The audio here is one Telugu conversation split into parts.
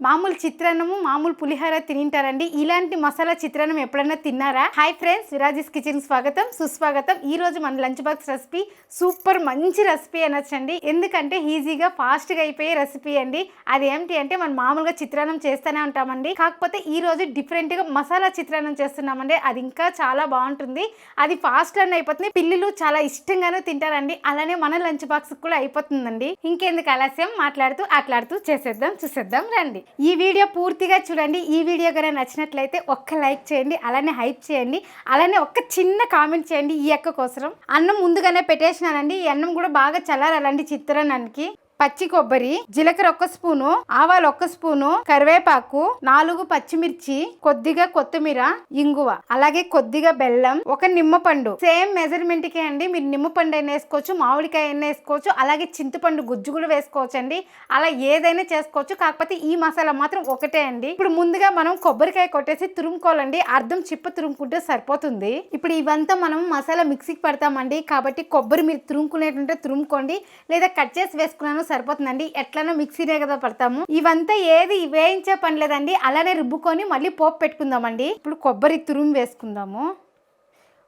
మామూలు చిత్రాన్నము మామూలు పులిహోర తినింటారండి. ఇలాంటి మసాలా చిత్రాన్నం ఎప్పుడైనా తిన్నారా? హాయ్ ఫ్రెండ్స్, విరాజీస్ కిచెన్ స్వాగతం సుస్వాగతం. ఈ రోజు మన లంచ్ బాక్స్ రెసిపీ సూపర్ మంచి రెసిపీ అనొచ్చండి. ఎందుకంటే ఈజీగా ఫాస్ట్గా అయిపోయే రెసిపీ అండి. అది ఏంటి అంటే మనం మామూలుగా చిత్రాన్నం చేస్తూనే ఉంటామండి. కాకపోతే ఈ రోజు డిఫరెంట్గా మసాలా చిత్రాన్నం చేస్తున్నామండి. అది ఇంకా చాలా బాగుంటుంది. అది ఫాస్ట్గానే అయిపోతుంది. పిల్లలు చాలా ఇష్టంగానే తింటారండి. అలానే మన లంచ్ బాక్స్ కూడా అయిపోతుందండి. ఇంకెందుకు ఆలస్యం, మాట్లాడుతూ చేసేద్దాం, చూసేద్దాం రండి. ఈ వీడియో పూర్తిగా చూడండి. ఈ వీడియో కనుక నచ్చినట్లయితే ఒక్క లైక్ చేయండి, అలానే హైప్ చేయండి, అలానే ఒక్క చిన్న కామెంట్ చేయండి ఈ అక్క కోసం. అన్నం ముందుగానే పెట్టేసినానండి. ఈ అన్నం కూడా బాగా చల్లారాలండి చిత్రాన్నానికి. పచ్చి కొబ్బరి, జీలకర్ర 1 స్పూను, ఆవాలు 1 స్పూను, కరివేపాకు, 4 పచ్చిమిర్చి, కొద్దిగా కొత్తిమీర, ఇంగువ, అలాగే కొద్దిగా బెల్లం, 1 నిమ్మపండు. సేమ్ మెజర్మెంట్ కే అండి. మీరు నిమ్మపండు అయినా వేసుకోవచ్చు, మామిడికాయ అయినా వేసుకోవచ్చు, అలాగే చింతపండు గుజ్జు కూడా వేసుకోవచ్చు అండి. అలా ఏదైనా చేసుకోవచ్చు. కాకపోతే ఈ మసాలా మాత్రం ఒకటే అండి. ఇప్పుడు ముందుగా మనం కొబ్బరికాయ కొట్టేసి తురుముకోవాలండి. అర్ధం చిప్ప తురుముకుంటే సరిపోతుంది. ఇప్పుడు ఇవంతా మనం మసాలా మిక్సీకి పడతామండి. కాబట్టి కొబ్బరి మీరు తురుముకునేటుంటే తురుముకోండి, లేదా కట్ చేసి వేసుకున్నాను సరిపోతుందండి. ఎట్లనో మిక్సీనే కదా పడతాము. ఇవంతా ఏది వేయించే పని లేదండి. అలానే రుబ్బుకొని మళ్ళీ పోపు పెట్టుకుందామండి. ఇప్పుడు కొబ్బరి తురుము వేసుకుందాము.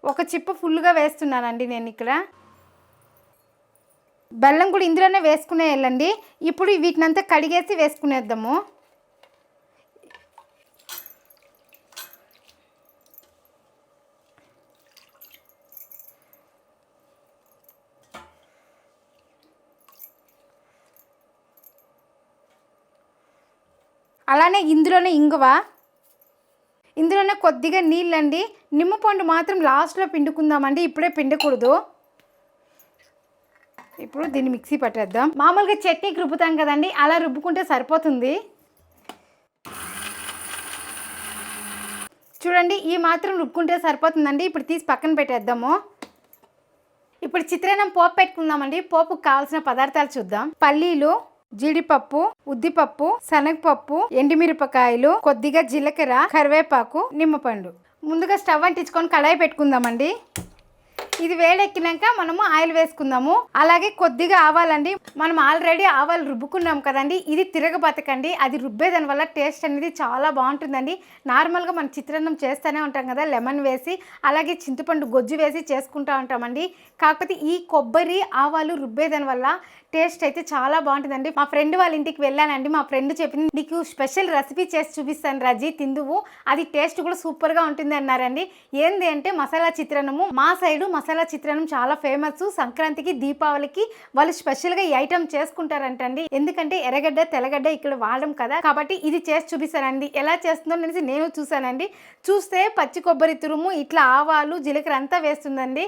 1 చిప్ప ఫుల్గా వేస్తున్నానండి నేను ఇక్కడ. బెల్లం కూడా ఇందులోనే వేసుకునే వెళ్ళండి. ఇప్పుడు వీటినంతా కడిగేసి వేసుకునేద్దాము. అలానే ఇందులోనే ఇంగువ, ఇందులోనే కొద్దిగా నీళ్ళండి. నిమ్మపండు మాత్రం లాస్ట్లో పిండుకుందామండి, ఇప్పుడే పిండకూడదు. ఇప్పుడు దీన్ని మిక్సీ పట్టేద్దాం. మామూలుగా చట్నీకి రుబ్బుతాం కదండి, అలా రుబ్బుకుంటే సరిపోతుంది. చూడండి, ఈ మాత్రం రుబ్బుకుంటే సరిపోతుందండి. ఇప్పుడు తీసి పక్కన పెట్టేద్దాము. ఇప్పుడు చిత్రాన్నం పోపు పెట్టుకుందామండి. పోపుకు కావాల్సిన పదార్థాలు చూద్దాం. పల్లీలు, జీడిపప్పు, ఉద్దిపప్పు, శనగపప్పు, ఎండుమిరపకాయలు, కొద్దిగా జీలకర్ర, కరివేపాకు, నిమ్మపండు. ముందుగా స్టవ్ అంటించుకొని కడాయి పెట్టుకుందామండి. ఇది వేడెక్కినాక మనము ఆయిల్ వేసుకుందాము. అలాగే కొద్దిగా ఆవాలండి. మనం ఆల్రెడీ ఆవాలు రుబ్బుకున్నాం కదండి. ఇది తిరగబతకండి. అది రుబ్బేదాని వల్ల టేస్ట్ అనేది చాలా బాగుంటుందండి. నార్మల్గా మనం చిత్రాన్నం చేస్తూనే ఉంటాం కదా, లెమన్ వేసి అలాగే చింతపండు గొజ్జు వేసి చేసుకుంటూ ఉంటామండి. కాకపోతే ఈ కొబ్బరి ఆవాలు రుబ్బేదాని వల్ల టేస్ట్ అయితే చాలా బాగుంటుందండి. మా ఫ్రెండ్ వాళ్ళ ఇంటికి వెళ్ళానండి. మా ఫ్రెండ్ చెప్పింది, నీకు స్పెషల్ రెసిపీ చేసి చూపిస్తాను రాజీ, తిందువు, అది టేస్ట్ కూడా సూపర్గా ఉంటుంది అన్నారండి. ఏంది అంటే మసాలా చిత్రాన్నము. మా సైడు మసాలా చిత్రాన్నం చాలా ఫేమస్. సంక్రాంతికి, దీపావళికి వాళ్ళు స్పెషల్గా ఈ ఐటమ్ చేసుకుంటారంటండి. ఎందుకంటే ఎర్రగడ్డ, తెల్లగడ్డ ఇక్కడ వాడడం కదా, కాబట్టి ఇది చేసి చూపిస్తానండి. ఎలా చేస్తుందో అనేసి నేను చూసానండి. చూస్తే పచ్చి కొబ్బరి తురుము, ఇట్లా ఆవాలు, జీలకర్ర అంతా వేస్తుందండి.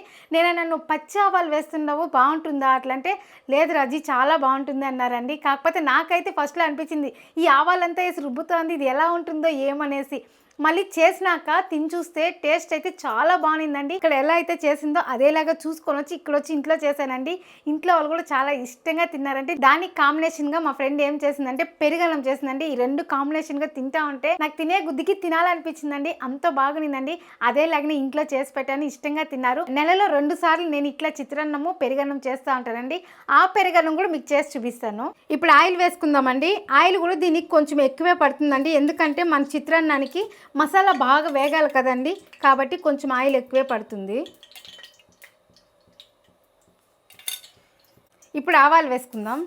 నన్ను పచ్చి ఆవాలు వేస్తున్నావు బాగుంటుందా అట్లంటే, లేదు రాజీ చాలా బాగుంటుంది అన్నారండి. కాకపోతే నాకైతే ఫస్ట్లో అనిపించింది, ఈ ఆవాలంతా వేసి రుబ్బుతోంది, ఇది ఎలా ఉంటుందో ఏమనేసి. మళ్ళీ చేసినాక తిని చూస్తే టేస్ట్ అయితే చాలా బాగుందండి. ఇక్కడ ఎలా అయితే చేసిందో అదేలాగా చూసుకొని వచ్చి ఇక్కడ వచ్చి ఇంట్లో చేశానండి. ఇంట్లో వాళ్ళు కూడా చాలా ఇష్టంగా తిన్నారంటే, దానికి కాంబినేషన్గా మా ఫ్రెండ్ ఏం చేసిందంటే పెరుగన్నం చేసిందండి. ఈ 2 కాంబినేషన్గా తింటా ఉంటే నాకు తినే గుద్దికి తినాలనిపించిందండి. అంత బాగుందండి. అదేలాగానే ఇంట్లో చేసి పెట్టాను, ఇష్టంగా తిన్నారు. నెలలో 2 సార్లు నేను ఇట్లా చిత్రాన్నము, పెరుగన్నం చేస్తూ ఉంటానండి. ఆ పెరుగన్నం కూడా మీకు చేసి చూపిస్తాను. ఇప్పుడు ఆయిల్ వేసుకుందామండి. ఆయిల్ కూడా దీనికి కొంచెం ఎక్కువే పడుతుందండి. ఎందుకంటే మన చిత్రాన్నానికి మసాలా బాగా వేగాలి కదండి, కాబట్టి కొంచెం ఆయిల్ ఎక్కువే పడుతుంది. ఇప్పుడు ఆవాలు వేసుకుందాం.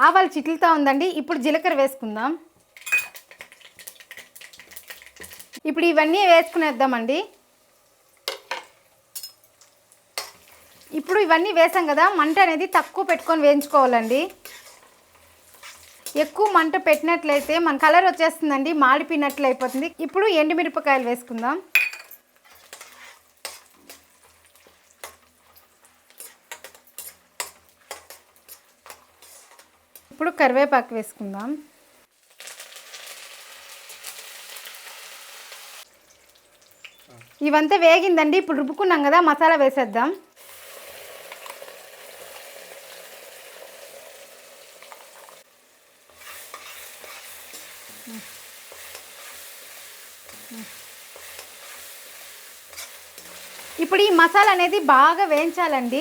ఆవాలు చిట్లుతూ ఉందండి. ఇప్పుడు జీలకర్ర వేసుకుందాం. ఇప్పుడు ఇవన్నీ వేసుకునేద్దామండి. ఇప్పుడు ఇవన్నీ వేసాం కదా, మంట అనేది తక్కువ పెట్టుకొని వేయించుకోవాలండి. ఎక్కువ మంట పెట్టినట్లయితే మన కలర్ వచ్చేస్తుందండి, మాడిపోయినట్లు అయిపోతుంది. ఇప్పుడు ఎండుమిరపకాయలు వేసుకుందాం. ఇప్పుడు కరివేపాకు వేసుకుందాం. ఇవంతా వేగిందండి. ఇప్పుడు రుబ్బుకున్నాం కదా, మసాలా వేసేద్దాం. ఇప్పుడు ఈ మసాలా అనేది బాగా వేయించాలండి.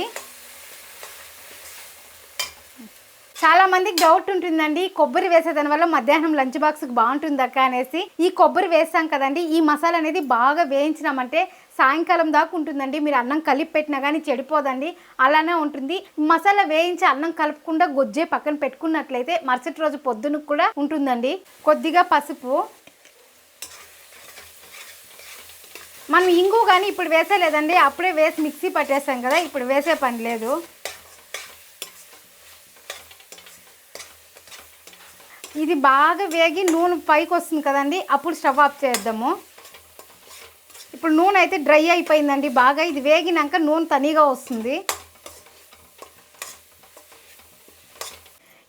చాలా మందికి డౌట్ ఉంటుందండి, కొబ్బరి వేసేదాని వల్ల మధ్యాహ్నం లంచ్ బాక్స్కి బాగుంటుంది అక్క అనేసి. ఈ కొబ్బరి వేస్తాం కదండి, ఈ మసాలా అనేది బాగా వేయించినామంటే సాయంకాలం దాకా ఉంటుందండి. మీరు అన్నం కలిపి పెట్టినా కానీ చెడిపోదండి, అలానే ఉంటుంది. మసాలా వేయించి అన్నం కలుపుకుండా గొజ్జే పక్కన పెట్టుకున్నట్లయితే మరుసటి రోజు పొద్దునకు కూడా ఉంటుందండి. కొద్దిగా పసుపు, మనం ఇంగు కానీ ఇప్పుడు వేసేలేదండి, అప్పుడే వేసి మిక్సీ పట్టేస్తాం కదా, ఇప్పుడు వేసే పని లేదు. ఇది బాగా వేగి నూనె పైకి వస్తుంది కదండి, అప్పుడు స్టవ్ ఆఫ్ చేద్దాము. ఇప్పుడు నూనె అయితే డ్రై అయిపోయిందండి బాగా. ఇది వేగినాక నూనె తనిగా వస్తుంది.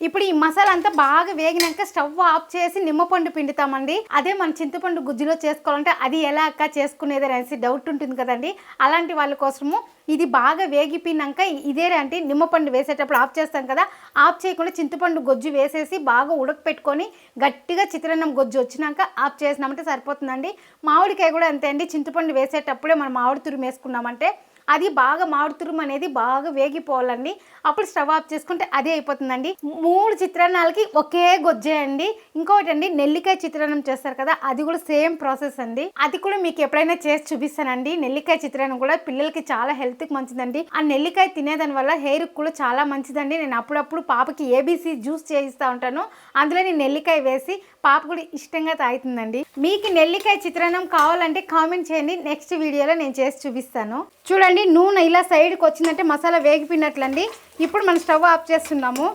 ఇప్పుడు ఈ మసాలా అంతా బాగా వేగినాక స్టవ్ ఆఫ్ చేసి నిమ్మపండు పిండుతామండి. అదే మన చింతపండు గుజ్జులో చేసుకోవాలంటే అది ఎలా అక్క చేసుకునేది అనేసి డౌట్ ఉంటుంది కదండి, అలాంటి వాళ్ళ కోసము ఇది బాగా వేగిపోయినాక ఇదే అంటే నిమ్మపండు వేసేటప్పుడు ఆఫ్ చేస్తాం కదా, ఆఫ్ చేయకుండా చింతపండు గొజ్జు వేసేసి బాగా ఉడకపెట్టుకొని గట్టిగా చిత్రాన్నం గొజ్జు వచ్చినాక ఆఫ్ చేసినామంటే సరిపోతుందండి. మామిడికాయ కూడా అంతే అండి, చింతపండు వేసేటప్పుడే మనం మామిడి తురుము వేసుకున్నామంటే అది బాగా మామిడి తురుము అనేది బాగా వేగిపోవాలండి, అప్పుడు స్టవ్ ఆఫ్ చేసుకుంటే అదే అయిపోతుందండి. 3 చిత్రాన్నాలకి ఒకే గొజ్జే అండి. ఇంకొకటి అండి, నెల్లికాయ చిత్రాన్నం చేస్తారు కదా, అది కూడా సేమ్ ప్రాసెస్ అండి. అది కూడా మీకు ఎప్పుడైనా చేసి చూపిస్తానండి. నెల్లికాయ చిత్రాన్నం కూడా పిల్లలకి చాలా హెల్త్కి మంచిదండి. ఆ నెల్లికాయ తినేదాని వల్ల హెయిర్కి కూడా చాలా మంచిదండి. నేను అప్పుడప్పుడు పాపకి ఏబీసీ జ్యూస్ చేయిస్తూ ఉంటాను, అందులో నేను నెల్లికాయ వేసి పాప కూడా ఇష్టంగా తాగుతుందండి. మీకు నెల్లికాయ చిత్రాన్నం కావాలంటే కామెంట్ చేయండి, నెక్స్ట్ వీడియోలో నేను చేసి చూపిస్తాను. చూడండి, నూనె ఇలా సైడ్కి వచ్చిందంటే మసాలా వేగిపోయినట్లండి. ఇప్పుడు మనం స్టవ్ ఆఫ్ చేస్తున్నాము.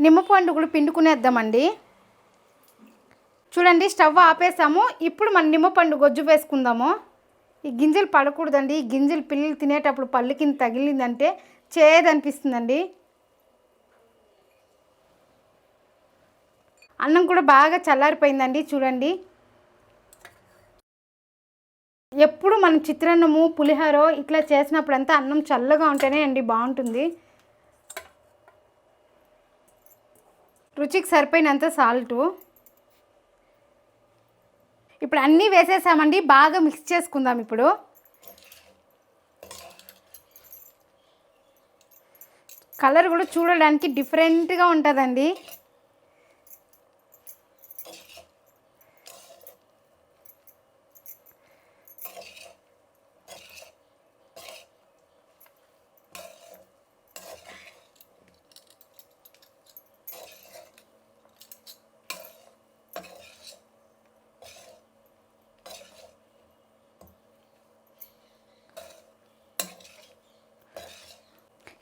నిమ్మపండు కూడా పిండుకునేద్దామండి. చూడండి, స్టవ్ ఆపేసాము. ఇప్పుడు మనం నిమ్మపండు గొజ్జు వేసుకుందాము. ఈ గింజలు పడకూడదండి, ఈ గింజలు పిల్లలు తినేటప్పుడు పళ్ళు కింద తగిలిందంటే చేదనిపిస్తుందండి. అన్నం కూడా బాగా చల్లారిపోయిందండి. చూడండి, ఎప్పుడు మనం చిత్రాన్నము పులిహోర ఇట్లా చేసినప్పుడంతా అన్నం చల్లగా ఉంటేనే అండి బాగుంటుంది. రుచికి సరిపోయినంత సాల్టు. ఇప్పుడు అన్నీ వేసేసామండి, బాగా మిక్స్ చేసుకుందాం. ఇప్పుడు కలర్ కూడా చూడడానికి డిఫరెంట్గా ఉంటుందండి.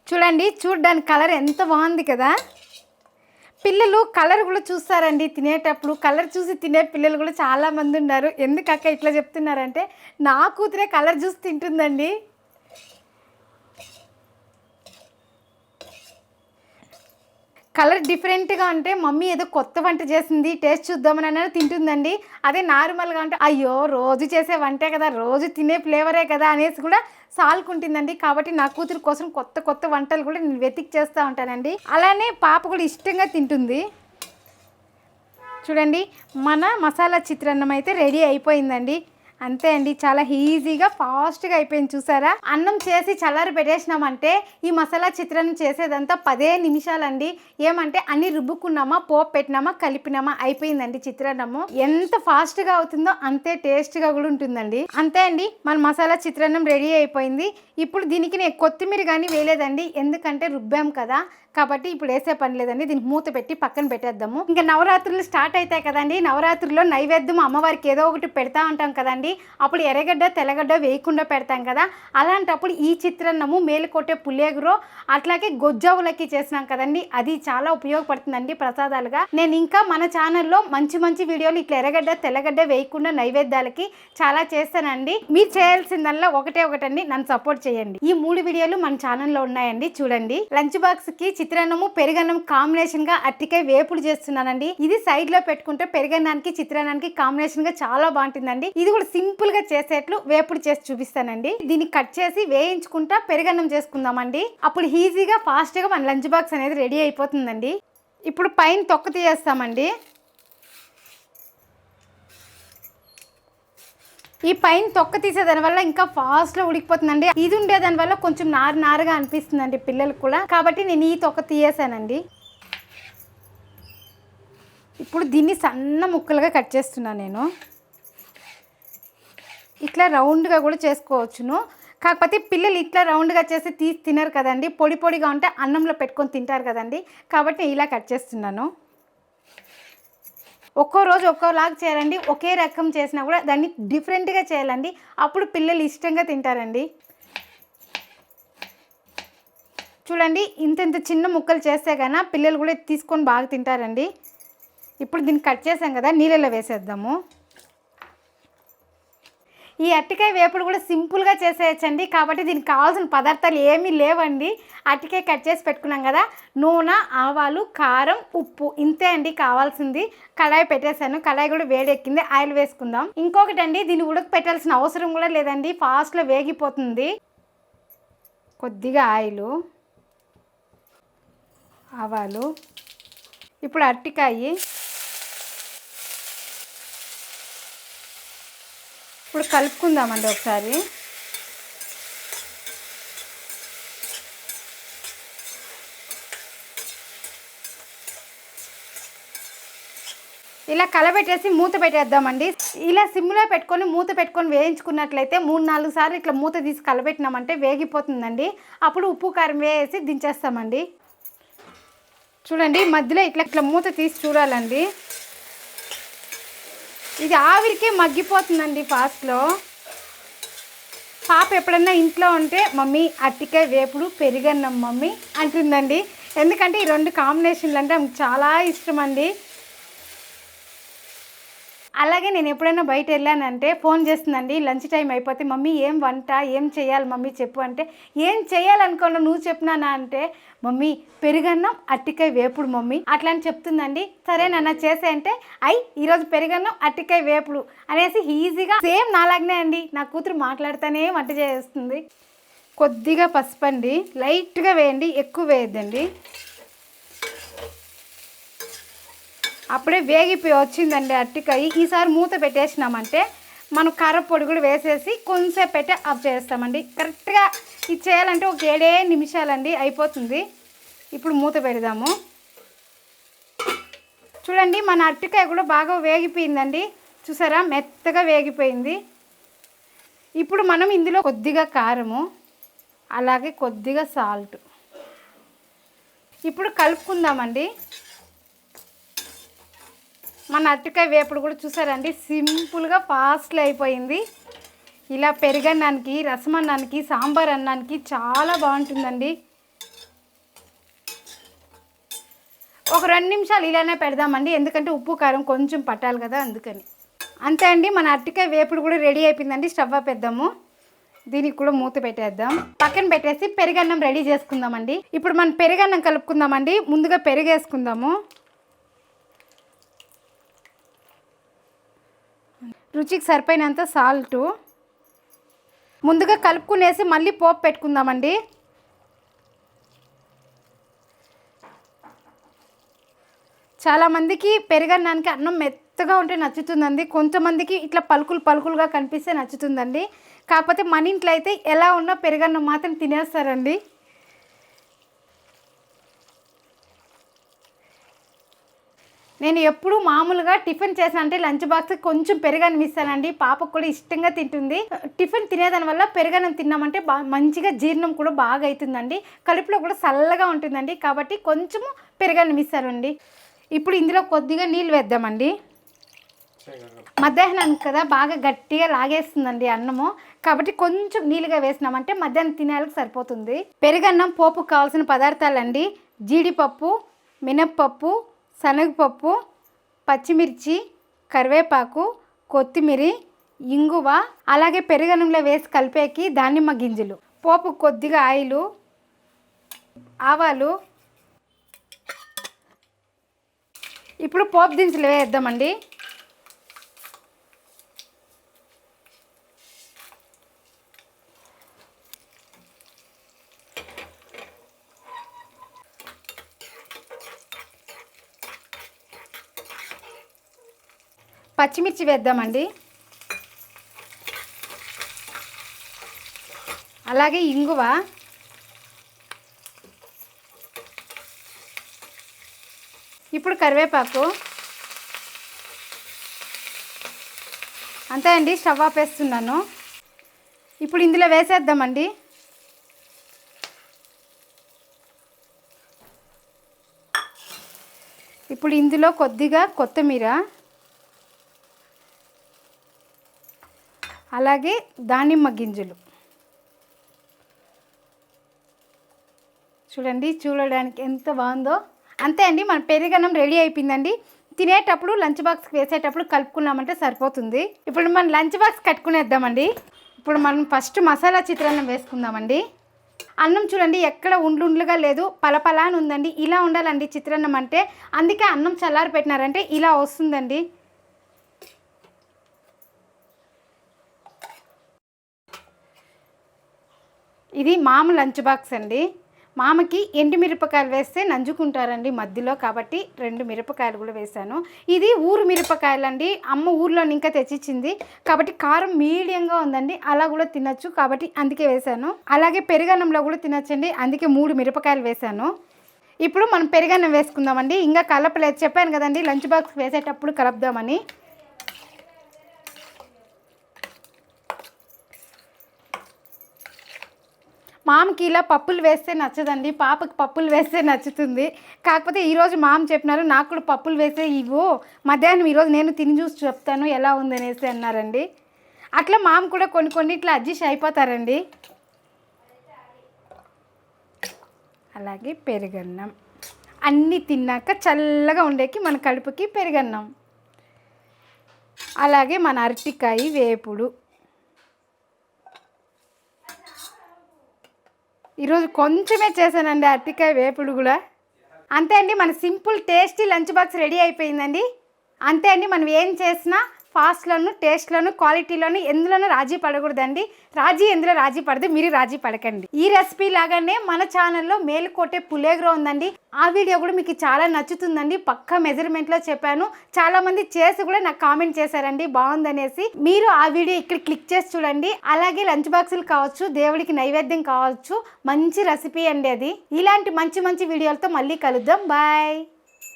చూడండి, చూడడానికి కలర్ ఎంత బాగుంది కదా. పిల్లలు కలర్ కూడా చూస్తారండి తినేటప్పుడు. కలర్ చూసి తినే పిల్లలు కూడా చాలామంది ఉన్నారు. ఎందుకక్క ఇట్లా చెప్తున్నారంటే, నా కూతురే కలర్ చూసి తింటుందండి. కలర్ డిఫరెంట్గా అంటే మమ్మీ ఏదో కొత్త వంట చేసింది, టేస్ట్ చూద్దామని అన్న తింటుందండి. అదే నార్మల్గా అంటే అయ్యో రోజు చేసే వంటే కదా, రోజు తినే ఫ్లేవరే కదా అనేసి కూడా సాల్కుంటుందండి. కాబట్టి నా కూతురు కోసం కొత్త కొత్త వంటలు కూడా నేను వెతికి చేస్తూ ఉంటానండి. అలానే పాప కూడా ఇష్టంగా తింటుంది. చూడండి, మన మసాలా చిత్రాన్నం అయితే రెడీ అయిపోయిందండి. అంతే అండి, చాలా ఈజీగా ఫాస్ట్గా అయిపోయింది. చూసారా, అన్నం చేసి చల్లారి పెట్టేసినామంటే ఈ మసాలా చిత్రాన్నం చేసేదంతా 10 నిమిషాలండి. ఏమంటే అన్ని రుబ్బుకున్నామా, పోపు పెట్టినామా, కలిపినామా, అయిపోయిందండి చిత్రాన్నము. ఎంత ఫాస్ట్గా అవుతుందో అంతే టేస్ట్గా కూడా ఉంటుందండి. అంతే అండి, మన మసాలా చిత్రాన్నం రెడీ అయిపోయింది. ఇప్పుడు దీనికి నేను కొత్తిమీర కానీ వేయలేదండి, ఎందుకంటే రుబ్బాం కదా, కాబట్టి ఇప్పుడు వేసే పని లేదండి. దీనికి మూత పెట్టి పక్కన పెట్టేద్దాము. ఇంకా నవరాత్రులు స్టార్ట్ అవుతాయి కదండి, నవరాత్రుల్లో నైవేద్యం అమ్మవారికి ఏదో ఒకటి పెడతా ఉంటాం కదండి. అప్పుడు ఎర్రగడ్డ తెల్లగడ్డ వేయకుండా పెడతాం కదా, అలాంటప్పుడు ఈ చిత్రాన్నము మేలుకొట్టే పులిహోర అట్లాగే గొజ్జావులకి చేసినాం కదండి, అది చాలా ఉపయోగపడుతుందండి ప్రసాదాలుగా. నేను ఇంకా మన ఛానల్లో మంచి మంచి వీడియోలు ఇట్లా ఎర్రగడ్డ తెల్లగడ్డ వేయకుండా నైవేద్యాలకి చాలా చేస్తానండి. మీరు చేయాల్సిందల్లా ఒకటండి, నన్ను సపోర్ట్ చేయండి. ఈ 3 వీడియోలు మన ఛానల్లో ఉన్నాయండి, చూడండి. లంచ్ బాక్స్ కి చిత్రాన్నము పెరుగన్నం కాంబినేషన్ గా అరటికాయ వేపుడు చేస్తున్నానండి. ఇది సైడ్ లో పెట్టుకుంటే పెరుగన్నానికి చిత్రాన్నానికి కాంబినేషన్ గా చాలా బాగుంటుందండి. ఇది కూడా సింపుల్ గా చేసేట్లు వేపుడు చేసి చూపిస్తానండి. దీన్ని కట్ చేసి వేయించుకుంటా పెరుగన్నం చేసుకుందామండి. అప్పుడు ఈజీగా ఫాస్ట్ గా మన లంచ్ బాక్స్ అనేది రెడీ అయిపోతుందండి. ఇప్పుడు పైన తొక్క తీయేస్తామండి. ఈ పైన తొక్క తీసేదాని వల్ల ఇంకా ఫాస్ట్లో ఉడికిపోతుందండి. ఇది ఉండేదాని వల్ల కొంచెం నారుగా అనిపిస్తుందండి పిల్లలకు కూడా, కాబట్టి నేను ఈ తొక్క తీయేసానండి. ఇప్పుడు దీన్ని సన్న ముక్కలుగా కట్ చేస్తున్నాను నేను. ఇట్లా రౌండ్గా కూడా చేసుకోవచ్చును, కాకపోతే పిల్లలు ఇట్లా రౌండ్గా చేసి తీసి తినరు కదండి. పొడిగా ఉంటే అన్నంలో పెట్టుకొని తింటారు కదండి, కాబట్టి ఇలా కట్ చేస్తున్నాను. ఒక్కో రోజు ఒక్కోలాగా చేయాలండి. ఒకే రకం చేసినా కూడా దాన్ని డిఫరెంట్గా చేయాలండి, అప్పుడు పిల్లలు ఇష్టంగా తింటారండి. చూడండి, ఇంత చిన్న ముక్కలు చేస్తే కన్నా పిల్లలు కూడా తీసుకొని బాగా తింటారండి. ఇప్పుడు దీన్ని కట్ చేసాం కదా, నీళ్ళలో వేసేద్దాము. ఈ అరటికాయ వేపుడు కూడా సింపుల్గా చేసేయచ్చండి, కాబట్టి దీనికి కావాల్సిన పదార్థాలు ఏమీ లేవండి. అరటికాయ కట్ చేసి పెట్టుకున్నాం కదా, నూనె, ఆవాలు, కారం, ఉప్పు, ఇంతే అండి కావాల్సింది. కళాయి పెట్టేశాను, కళాయి కూడా వేడెక్కింది, ఆయిల్ వేసుకుందాం. ఇంకొకటి అండి, దీన్ని ఉడక పెట్టాల్సిన అవసరం కూడా లేదండి, ఫాస్ట్లో వేగిపోతుంది. కొద్దిగా ఆయిలు, ఆవాలు, ఇప్పుడు అరటికాయ, ఇప్పుడు కలుపుకుందామండి ఒకసారి. ఇలా కలబెట్టేసి మూత పెట్టేద్దామండి. ఇలా సిమ్లో పెట్టుకొని మూత పెట్టుకొని వేయించుకున్నట్లయితే 3-4 సార్లు ఇట్లా మూత తీసి కలబెట్టినామంటే వేగిపోతుందండి. అప్పుడు ఉప్పు కారం వేసి దించేస్తామండి. చూడండి, మధ్యలో ఇట్లా మూత తీసి చూడాలండి. ఇది ఆవిరికే మగ్గిపోతుందండి ఫాస్ట్లో. పాప ఎప్పుడన్నా ఇంట్లో ఉంటే మమ్మీ అరటికాయ వేపుడు పెరుగన్నం మమ్మీ అంటుందండి. ఎందుకంటే ఈ రెండు కాంబినేషన్లు అంటే ఆమెకు చాలా ఇష్టం అండి. అలాగే నేను ఎప్పుడైనా బయట వెళ్ళానంటే ఫోన్ చేస్తుందండి, లంచ్ టైం అయిపోతే మమ్మీ ఏం వంట ఏం చేయాలి మమ్మీ చెప్పు అంటే, ఏం చేయాలనుకోండి నువ్వు చెప్పినానా అంటే, మమ్మీ పెరుగన్నం అరటికాయ వేపుడు మమ్మీ అట్లా అని చెప్తుందండి. సరే నాన్న చేసే అంటే, ఈరోజు పెరుగన్నం అరటికాయ వేపుడు అనేసి ఈజీగా సేమ్ నాలాగనే అండి నా కూతురు మాట్లాడుతూనే వంట చేస్తుంది. కొద్దిగా పసుపు అండి, లైట్గా వేయండి, ఎక్కువ వేయద్దండి. అప్పుడే వేగిపోయి వచ్చిందండి అరటికాయ. ఈసారి మూత పెట్టేసినామంటే మనం కారపొడి కూడా వేసేసి కొంచెంసేపు పెట్టి ఆఫ్ చేస్తామండి. కరెక్ట్గా ఇది చేయాలంటే ఒక 7 నిమిషాలండి అయిపోతుంది. ఇప్పుడు మూత పెడదాము. చూడండి, మన అరటికాయ కూడా బాగా వేగిపోయిందండి. చూసారా, మెత్తగా వేగిపోయింది. ఇప్పుడు మనం ఇందులో కొద్దిగా కారము, అలాగే కొద్దిగా సాల్ట్ ఇప్పుడు కలుపుకుందామండి. మన అరటికాయ వేపుడు కూడా చూసారండి, సింపుల్గా ఫాస్ట్లో అయిపోయింది. ఇలా పెరుగన్నానికి, రసమన్నానికి, సాంబార్ అన్నానికి చాలా బాగుంటుందండి. ఒక 2 నిమిషాలు ఇలానే పెడదామండి, ఎందుకంటే ఉప్పు కారం కొంచెం పట్టాలి కదా, అందుకని. అంతే అండి, మన అరటికాయ వేపుడు కూడా రెడీ అయిపోయిందండి. స్టవ్ ఆపేద్దాము. దీనికి కూడా మూత పెట్టేద్దాం. పక్కన పెట్టేసి పెరుగన్నం రెడీ చేసుకుందామండి. ఇప్పుడు మనం పెరుగన్నం కలుపుకుందామండి. ముందుగా పెరుగు వేసుకుందాము. రుచికి సరిపోయినంత సాల్టు, ముందుగా కలుపుకునేసి మళ్ళీ పోపు పెట్టుకుందామండి. చాలామందికి పెరుగన్నానికి అన్నం మెత్తగా ఉంటే నచ్చుతుందండి, కొంతమందికి ఇట్లా పలుకులుగా కనిపిస్తే నచ్చుతుందండి. కాకపోతే మన ఇంట్లో అయితే ఎలా ఉన్నా పెరుగన్నం మాత్రం తినేస్తారండి. నేను ఎప్పుడు మామూలుగా టిఫిన్ చేసిన అంటే లంచ్ బాక్స్ కొంచెం పెరుగన్నం ఇస్తానండి. పాపకు కూడా ఇష్టంగా తింటుంది. టిఫిన్ తినేదాని వల్ల పెరుగన్నం తిన్నామంటే మంచిగా జీర్ణం కూడా బాగా అవుతుందండి. కడుపులో కూడా చల్లగా ఉంటుందండి, కాబట్టి కొంచెము పెరుగన్నం ఇస్తానండి. ఇప్పుడు ఇందులో కొద్దిగా నీళ్ళు వేద్దామండి. మధ్యాహ్నం కదా బాగా గట్టిగా లాగేస్తుందండి అన్నము, కాబట్టి కొంచెం నీళ్ళుగా వేసినామంటే మధ్యాహ్నం తినేళ్ళకి సరిపోతుంది. పెరుగన్నం పోపుకు కావాల్సిన పదార్థాలండి: జీడిపప్పు, మినప్పప్పు, శనగపప్పు, పచ్చిమిర్చి, కరివేపాకు, కొత్తిమీర, ఇంగువ, అలాగే పెరుగన్నంలో వేసి కలిపేకి దానిమ్మ గింజలు, పోపు కొద్దిగా ఆయిలు, ఆవాలు. ఇప్పుడు పోపు దినుసులు వేద్దామండి. పచ్చిమిర్చి వేద్దామండి. అలాగే ఇంగువ, ఇప్పుడు కరివేపాకు. అంతే అండి, స్టవ్ ఆపేస్తున్నాను. ఇప్పుడు ఇందులో వేసేద్దామండి. ఇప్పుడు ఇందులో కొద్దిగా కొత్తిమీర, అలాగే దానిమ్మ గింజలు. చూడండి, చూడడానికి ఎంత బాగుందో. అంతే అండి, మన పెరుగన్నం రెడీ అయిపోయిందండి. తినేటప్పుడు లంచ్ బాక్స్కి వేసేటప్పుడు కలుపుకున్నామంటే సరిపోతుంది. ఇప్పుడు మనం లంచ్ బాక్స్ కట్టుకునేద్దామండి. ఇప్పుడు మనం ఫస్ట్ మసాలా చిత్రాన్నం వేసుకుందామండి. అన్నం చూడండి ఎక్కడ ఉండ్లుండ్లుగా లేదు, పలపలా అని ఉందండి. ఇలా ఉండాలండి చిత్రాన్నం అంటే. అందుకే అన్నం చల్లారి పెట్టినారంటే ఇలా వస్తుందండి. ఇది మామ లంచ్ బాక్స్ అండి. మామకి ఎండు మిరపకాయలు వేస్తే నంజుకుంటారండి మధ్యలో, కాబట్టి 2 మిరపకాయలు కూడా వేశాను. ఇది ఊరు మిరపకాయలు అండి, అమ్మ ఊర్లో ఇంకా తెచ్చిచ్చింది కాబట్టి కారం మీడియంగా ఉందండి, అలా కూడా తినచ్చు కాబట్టి అందుకే వేశాను. అలాగే పెరుగన్నంలో కూడా తినచ్చండి, అందుకే 3 మిరపకాయలు వేశాను. ఇప్పుడు మనం పెరుగన్నం వేసుకుందామండి. ఇంకా కలపలేదు, చెప్పాను కదండి లంచ్ బాక్స్ వేసేటప్పుడు కలుపుదామని. మామకి ఇలా పప్పులు వేస్తే నచ్చదండి, పాపకి పప్పులు వేస్తే నచ్చుతుంది. కాకపోతే ఈరోజు మామ చెప్పినారు నాకు కూడా పప్పులు వేసే ఇవ్వు, మధ్యాహ్నం ఈరోజు నేను తిని చూసి చెప్తాను ఎలా ఉందనేసి అన్నారండి. అట్లా మామ కూడా కొన్ని ఇట్లా అడ్జస్ట్ అయిపోతారండి. అలాగే పెరుగన్నం అన్నీ తిన్నాక చల్లగా ఉండేకి మన కడుపుకి పెరుగన్నం. అలాగే మన అరటికాయ వేపుడు. ఈరోజు కొంచెమే చేశానండి అరటికాయ వేపుడు కూడా. అంతే అండి, మన simple tasty lunch box ready అయిపోయిందండి. అంతే అండి, మనం ఏం చేసినా ఫాస్ట్లోను, టేస్ట్లోను, క్వాలిటీలోను ఎందులోనూ రాజీ పడకూడదండి. ఎందులో రాజీ పడదు, మీరు రాజీ పడకండి. ఈ రెసిపీ లాగానే మన ఛానల్లో మేలుకోటే పులిహోర ఉందండి. ఆ వీడియో కూడా మీకు చాలా నచ్చుతుందండి. పక్కా మెజర్మెంట్లో చెప్పాను. చాలామంది చేసి కూడా నాకు కామెంట్ చేశారండి బాగుందనేసి. మీరు ఆ వీడియో ఇక్కడ క్లిక్ చేసి చూడండి. అలాగే లంచ్ బాక్సులు కావచ్చు, దేవుడికి నైవేద్యం కావచ్చు, మంచి రెసిపీ అండి అది. ఇలాంటి మంచి వీడియోలతో మళ్ళీ కలుద్దాం. బాయ్.